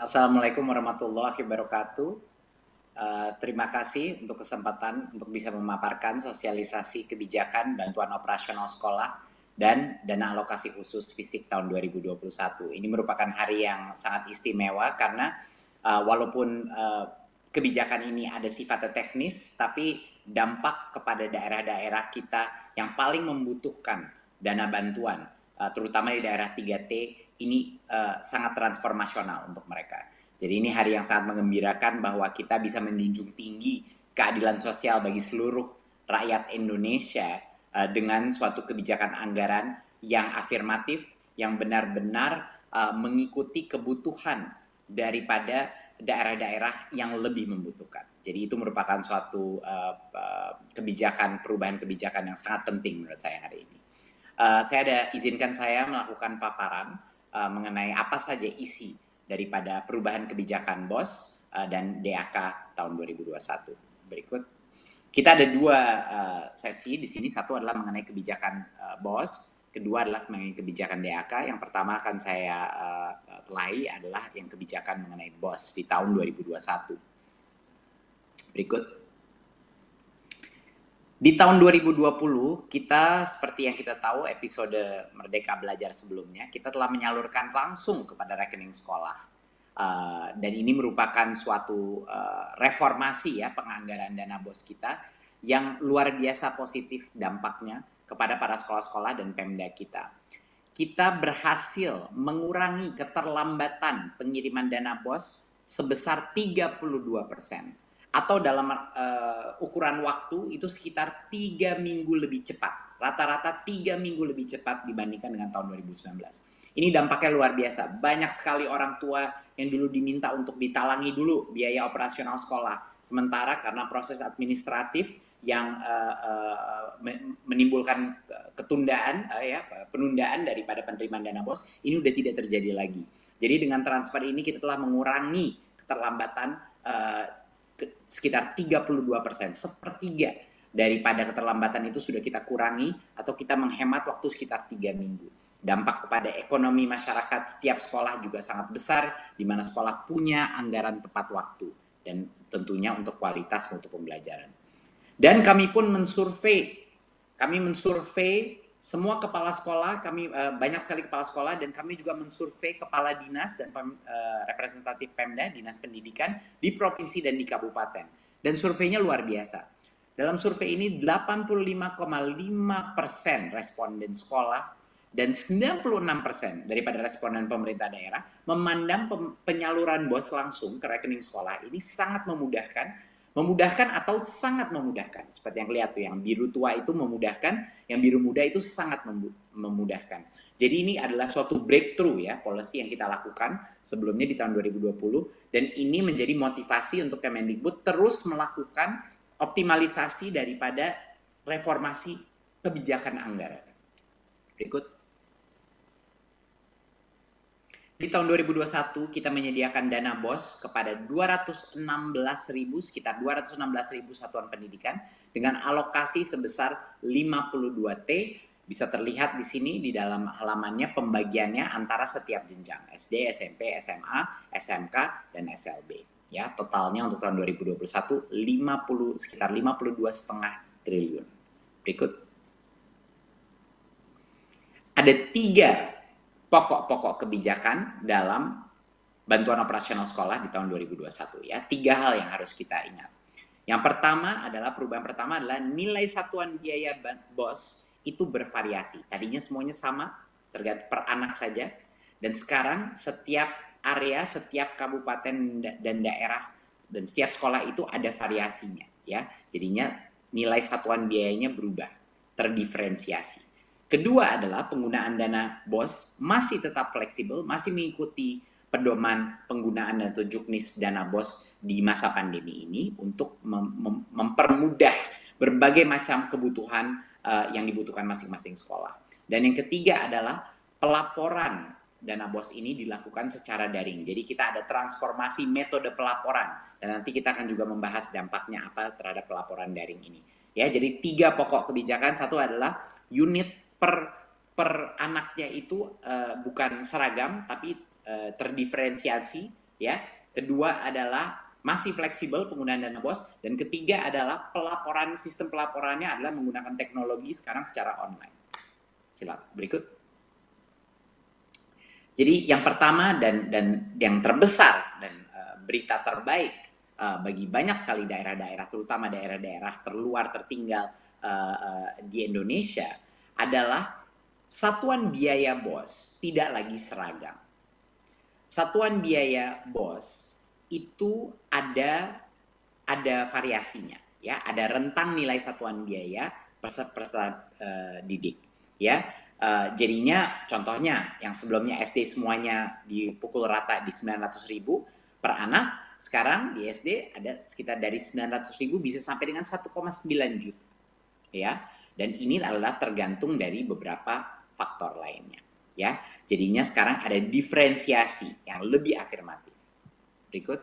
Assalamualaikum warahmatullahi wabarakatuh. Terima kasih untuk kesempatan untuk bisa memaparkan sosialisasi kebijakan bantuan operasional sekolah dan dana alokasi khusus fisik tahun 2021. Ini merupakan hari yang sangat istimewa karena walaupun kebijakan ini ada sifatnya teknis, tapi dampak kepada daerah-daerah kita yang paling membutuhkan dana bantuan, terutama di daerah 3T, ini sangat transformasional untuk mereka. Jadi ini hari yang sangat mengembirakan bahwa kita bisa menjunjung tinggi keadilan sosial bagi seluruh rakyat Indonesia dengan suatu kebijakan anggaran yang afirmatif, yang benar-benar mengikuti kebutuhan daripada daerah-daerah yang lebih membutuhkan. Jadi itu merupakan suatu perubahan kebijakan yang sangat penting menurut saya hari ini. Izinkan saya melakukan paparan mengenai apa saja isi daripada perubahan kebijakan BOS dan DAK tahun 2021. Berikut. Kita ada dua sesi di sini. Satu adalah mengenai kebijakan BOS, kedua adalah mengenai kebijakan DAK. Yang pertama akan saya telahi adalah yang kebijakan mengenai BOS di tahun 2021. Berikut. Di tahun 2020, kita seperti yang kita tahu episode Merdeka Belajar sebelumnya, kita telah menyalurkan langsung kepada rekening sekolah. Dan ini merupakan suatu reformasi ya penganggaran dana BOS kita yang luar biasa positif dampaknya kepada para sekolah-sekolah dan Pemda kita. Kita berhasil mengurangi keterlambatan pengiriman dana BOS sebesar 32%. Atau dalam ukuran waktu itu sekitar 3 minggu lebih cepat. Rata-rata 3 minggu lebih cepat dibandingkan dengan tahun 2019. Ini dampaknya luar biasa. Banyak sekali orang tua yang dulu diminta untuk ditalangi dulu biaya operasional sekolah. Sementara karena proses administratif yang menimbulkan ketundaan, penundaan daripada penerimaan dana BOS, ini udah tidak terjadi lagi. Jadi dengan transfer ini kita telah mengurangi keterlambatan sekitar 32%, sepertiga daripada keterlambatan itu sudah kita kurangi atau kita menghemat waktu sekitar 3 minggu. Dampak kepada ekonomi masyarakat setiap sekolah juga sangat besar, di mana sekolah punya anggaran tepat waktu dan tentunya untuk kualitas mutu pembelajaran. Dan kami pun mensurvei semua kepala sekolah, banyak sekali kepala sekolah, dan kami juga mensurvei kepala dinas dan representatif Pemda, dinas pendidikan di provinsi dan di kabupaten. Dan surveinya luar biasa. Dalam survei ini 85,5% responden sekolah dan 96% daripada responden pemerintah daerah memandang penyaluran BOS langsung ke rekening sekolah ini sangat memudahkan atau sangat memudahkan. Seperti yang lihat tuh, yang biru tua itu memudahkan, yang biru muda itu sangat memudahkan. Jadi ini adalah suatu breakthrough ya, policy yang kita lakukan sebelumnya di tahun 2020, dan ini menjadi motivasi untuk Kemendikbud terus melakukan optimalisasi daripada reformasi kebijakan anggaran. Berikut. Di tahun 2021 kita menyediakan dana BOS kepada sekitar 216.000 satuan pendidikan dengan alokasi sebesar 52T. Bisa terlihat di sini di dalam halamannya pembagiannya antara setiap jenjang SD, SMP, SMA, SMK, dan SLB. Ya, totalnya untuk tahun 2021 sekitar 52,5 triliun. Berikut. Ada 3 pokok-pokok kebijakan dalam bantuan operasional sekolah di tahun 2021 ya. 3 hal yang harus kita ingat. Yang pertama adalah nilai satuan biaya BOS itu bervariasi. Tadinya semuanya sama, tergantung per anak saja. Dan sekarang setiap area, setiap kabupaten dan daerah dan setiap sekolah itu ada variasinya ya. Jadinya nilai satuan biayanya berubah, terdiferensiasi. Kedua adalah penggunaan dana BOS masih tetap fleksibel, masih mengikuti pedoman penggunaan dan juknis dana BOS di masa pandemi ini untuk mempermudah berbagai macam kebutuhan yang dibutuhkan masing-masing sekolah. Dan yang ketiga adalah pelaporan dana BOS ini dilakukan secara daring. Jadi kita ada transformasi metode pelaporan dan nanti kita akan juga membahas dampaknya apa terhadap pelaporan daring ini. Ya, jadi 3 pokok kebijakan. Satu adalah unit per anaknya itu bukan seragam tapi terdiferensiasi ya. Kedua adalah masih fleksibel penggunaan dana BOS, dan ketiga adalah sistem pelaporannya adalah menggunakan teknologi sekarang secara online. Silakan berikut. Jadi yang pertama dan yang terbesar dan berita terbaik bagi banyak sekali daerah-daerah, terutama daerah-daerah terluar tertinggal di Indonesia, adalah satuan biaya BOS tidak lagi seragam. Satuan biaya BOS itu ada variasinya, ya, ada rentang nilai satuan biaya peserta didik, ya. Jadinya contohnya yang sebelumnya SD semuanya dipukul rata di 900.000 per anak, sekarang di SD ada sekitar dari 900.000 bisa sampai dengan 1,9 juta, ya. Dan ini adalah tergantung dari beberapa faktor lainnya, ya. Jadinya sekarang ada diferensiasi yang lebih afirmatif. Berikut.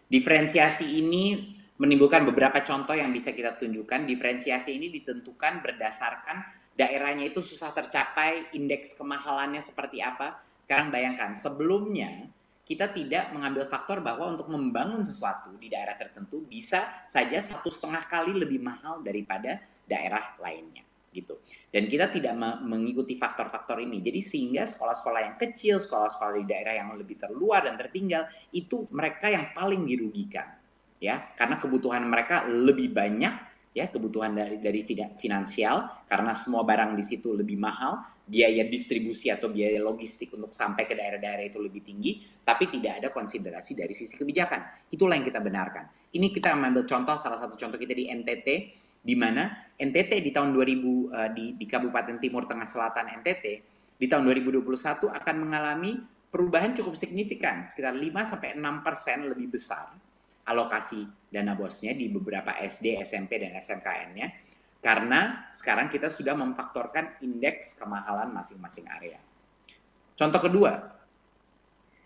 Diferensiasi ini menimbulkan beberapa contoh yang bisa kita tunjukkan. Diferensiasi ini ditentukan berdasarkan daerahnya itu susah tercapai, indeks kemahalannya seperti apa. Sekarang bayangkan, sebelumnya kita tidak mengambil faktor bahwa untuk membangun sesuatu di daerah tertentu bisa saja 1,5 kali lebih mahal daripada daerah lainnya, gitu. Dan kita tidak mengikuti faktor-faktor ini. Jadi sehingga sekolah-sekolah yang kecil, sekolah-sekolah di daerah yang lebih terluar dan tertinggal, itu mereka yang paling dirugikan, ya, karena kebutuhan mereka lebih banyak, ya, kebutuhan dari finansial, karena semua barang di situ lebih mahal, biaya distribusi atau biaya logistik untuk sampai ke daerah-daerah itu lebih tinggi, tapi tidak ada konsiderasi dari sisi kebijakan. Itulah yang kita benarkan. Ini kita ambil contoh, salah satu contoh kita di NTT, di mana NTT di tahun 2000 di Kabupaten Timur Tengah Selatan NTT di tahun 2021 akan mengalami perubahan cukup signifikan, sekitar 5-6% lebih besar alokasi dana BOS-nya di beberapa SD, SMP, dan SMKN-nya, karena sekarang kita sudah memfaktorkan indeks kemahalan masing-masing area. Contoh kedua,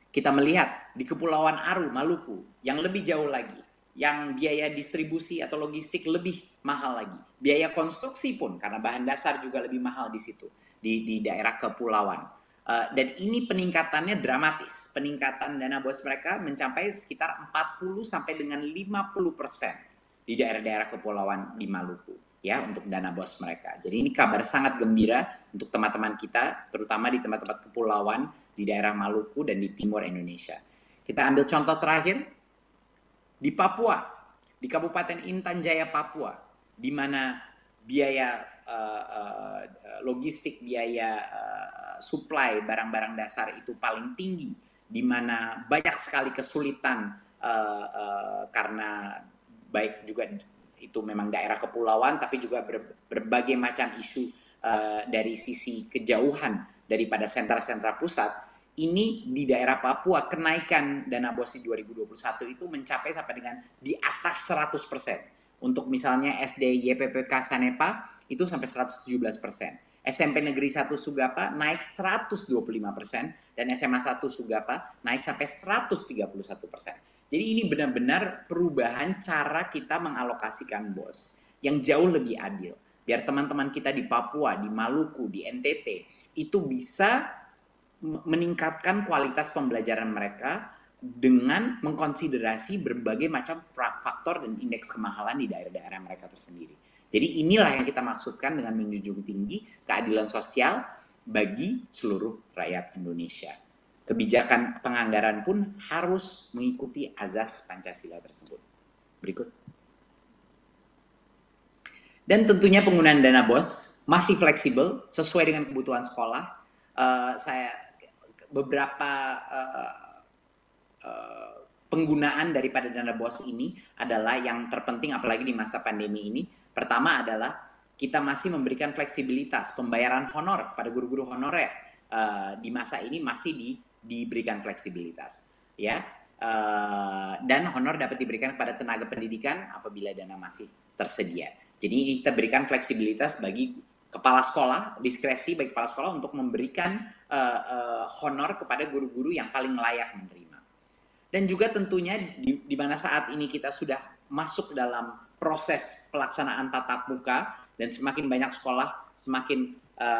kita melihat di Kepulauan Aru, Maluku, yang lebih jauh lagi, yang biaya distribusi atau logistik lebih mahal lagi. Biaya konstruksi pun, karena bahan dasar juga lebih mahal di situ, di daerah kepulauan. Dan ini peningkatannya dramatis. Peningkatan dana BOS mereka mencapai sekitar 40 sampai dengan 50% di daerah-daerah kepulauan di Maluku, ya, untuk dana BOS mereka. Jadi ini kabar sangat gembira untuk teman-teman kita, terutama di tempat-tempat kepulauan di daerah Maluku dan di timur Indonesia. Kita ambil contoh terakhir di Papua, di Kabupaten Intan Jaya, Papua, di mana biaya logistik, biaya supply barang-barang dasar itu paling tinggi, di mana banyak sekali kesulitan karena baik juga itu memang daerah kepulauan, tapi juga berbagai macam isu dari sisi kejauhan daripada sentra-sentra pusat. Ini di daerah Papua kenaikan dana BOS di 2021 itu mencapai sampai dengan di atas 100%. Untuk misalnya SD YPPK Sanepa itu sampai 117%. SMP Negeri 1 Sugapa naik 125% dan SMA 1 Sugapa naik sampai 131%. Jadi ini benar-benar perubahan cara kita mengalokasikan BOS yang jauh lebih adil. Biar teman-teman kita di Papua, di Maluku, di NTT itu bisa meningkatkan kualitas pembelajaran mereka dengan mengkonsiderasi berbagai macam faktor dan indeks kemahalan di daerah-daerah mereka tersendiri. Jadi inilah yang kita maksudkan dengan menjunjung tinggi keadilan sosial bagi seluruh rakyat Indonesia. Kebijakan penganggaran pun harus mengikuti azas Pancasila tersebut. Berikut. Dan tentunya penggunaan dana BOS masih fleksibel sesuai dengan kebutuhan sekolah. Beberapa penggunaan daripada dana BOS ini adalah yang terpenting apalagi di masa pandemi ini. Pertama adalah kita masih memberikan fleksibilitas pembayaran honor kepada guru-guru honorer. Di masa ini masih diberikan fleksibilitas, ya. Dan honor dapat diberikan kepada tenaga pendidikan apabila dana masih tersedia. Jadi kita berikan fleksibilitas bagi kepala sekolah, diskresi bagi kepala sekolah untuk memberikan honor kepada guru-guru yang paling layak menerima. Dan juga tentunya di mana saat ini kita sudah masuk dalam proses pelaksanaan tatap muka dan semakin banyak sekolah semakin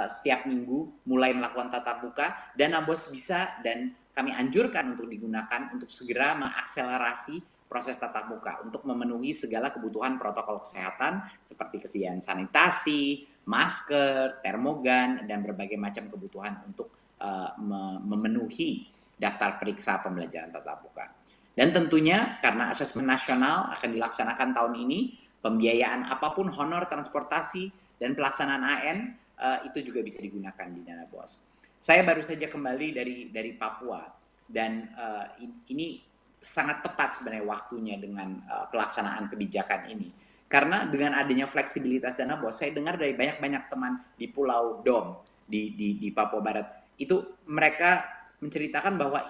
setiap minggu mulai melakukan tatap muka. Dana BOS bisa dan kami anjurkan untuk digunakan untuk segera mengakselerasi proses tatap muka untuk memenuhi segala kebutuhan protokol kesehatan seperti kesediaan sanitasi, masker, termogan, dan berbagai macam kebutuhan untuk memenuhi daftar periksa pembelajaran tatap muka. Dan tentunya karena asesmen nasional akan dilaksanakan tahun ini, pembiayaan apapun honor transportasi dan pelaksanaan AN itu juga bisa digunakan di dana BOS. Saya baru saja kembali dari Papua dan ini sangat tepat sebenarnya waktunya dengan pelaksanaan kebijakan ini. Karena dengan adanya fleksibilitas dana BOS, saya dengar dari banyak teman di Pulau Dom di Papua Barat itu mereka menceritakan bahwa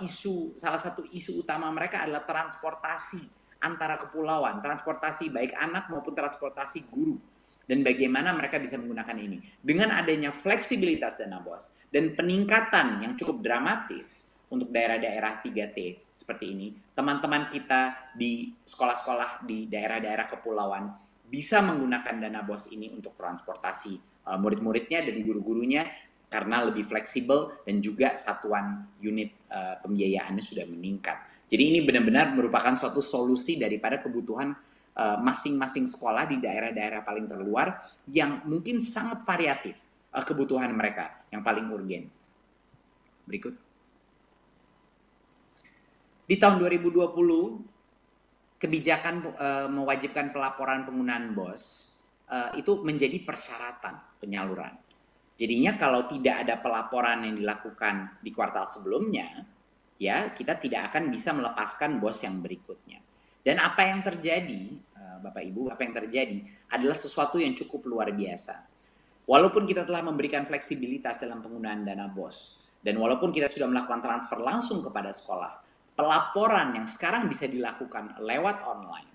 salah satu isu utama mereka adalah transportasi antara kepulauan, transportasi baik anak maupun transportasi guru. Dan bagaimana mereka bisa menggunakan ini. Dengan adanya fleksibilitas dana BOS dan peningkatan yang cukup dramatis untuk daerah-daerah 3T seperti ini, teman-teman kita di sekolah-sekolah di daerah-daerah kepulauan bisa menggunakan dana BOS ini untuk transportasi murid-muridnya dan guru-gurunya karena lebih fleksibel dan juga satuan unit pembiayaannya sudah meningkat. Jadi ini benar-benar merupakan suatu solusi daripada kebutuhan masing-masing sekolah di daerah-daerah paling terluar yang mungkin sangat variatif kebutuhan mereka yang paling urgen. Berikut. Di tahun 2020, kebijakan mewajibkan pelaporan penggunaan BOS itu menjadi persyaratan penyaluran. Jadinya kalau tidak ada pelaporan yang dilakukan di kuartal sebelumnya, ya kita tidak akan bisa melepaskan BOS yang berikutnya. Dan apa yang terjadi, Bapak Ibu, apa yang terjadi adalah sesuatu yang cukup luar biasa. Walaupun kita telah memberikan fleksibilitas dalam penggunaan dana BOS, dan walaupun kita sudah melakukan transfer langsung kepada sekolah, pelaporan yang sekarang bisa dilakukan lewat online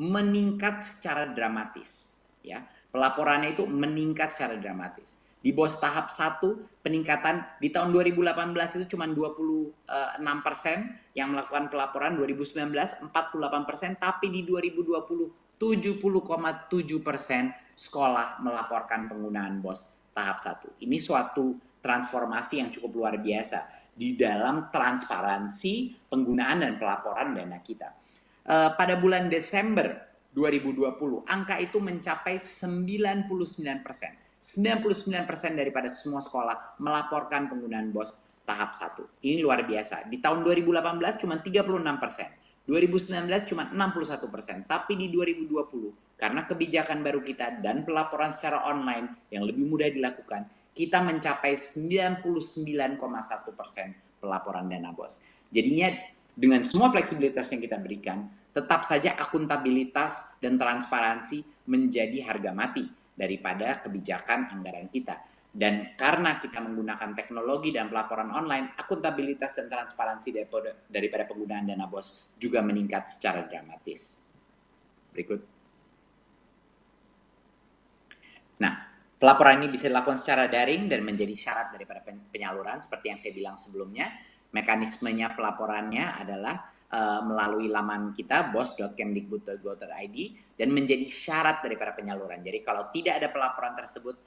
meningkat secara dramatis. Ya, pelaporannya itu meningkat secara dramatis. Di BOS tahap 1, peningkatan di tahun 2018 itu cuma 26% yang melakukan pelaporan, 2019 48%, tapi di 2020 70,7% sekolah melaporkan penggunaan BOS tahap 1. Ini suatu transformasi yang cukup luar biasa di dalam transparansi penggunaan dan pelaporan dana kita. Pada bulan Desember 2020, angka itu mencapai 99%. 99% daripada semua sekolah melaporkan penggunaan BOS tahap 1. Ini luar biasa. Di tahun 2018 cuma 36%. 2019 cuma 61%. Tapi di 2020, karena kebijakan baru kita dan pelaporan secara online yang lebih mudah dilakukan, kita mencapai 99,1% pelaporan dana BOS. Jadinya dengan semua fleksibilitas yang kita berikan, tetap saja akuntabilitas dan transparansi menjadi harga mati daripada kebijakan anggaran kita. Dan karena kita menggunakan teknologi dan pelaporan online, akuntabilitas dan transparansi daripada penggunaan dana BOS juga meningkat secara dramatis. Berikut. Nah, pelaporan ini bisa dilakukan secara daring dan menjadi syarat daripada penyaluran seperti yang saya bilang sebelumnya. Mekanismenya pelaporannya adalah melalui laman kita bos.kemdikbud.go.id dan menjadi syarat daripada penyaluran. Jadi kalau tidak ada pelaporan tersebut,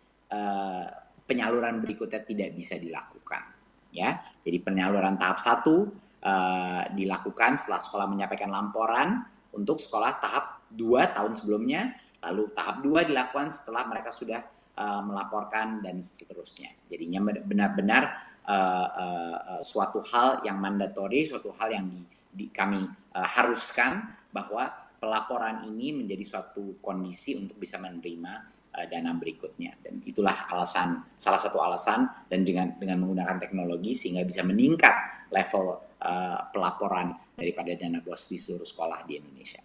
penyaluran berikutnya tidak bisa dilakukan. Ya, jadi penyaluran tahap 1 dilakukan setelah sekolah menyampaikan laporan untuk sekolah tahap 2 tahun sebelumnya, lalu tahap 2 dilakukan setelah mereka sudah melaporkan dan seterusnya. Jadinya benar-benar suatu hal yang mandatori, suatu hal yang kami haruskan bahwa pelaporan ini menjadi suatu kondisi untuk bisa menerima dana berikutnya. Dan itulah salah satu alasan dan dengan menggunakan teknologi sehingga bisa meningkat level pelaporan daripada dana BOS di seluruh sekolah di Indonesia.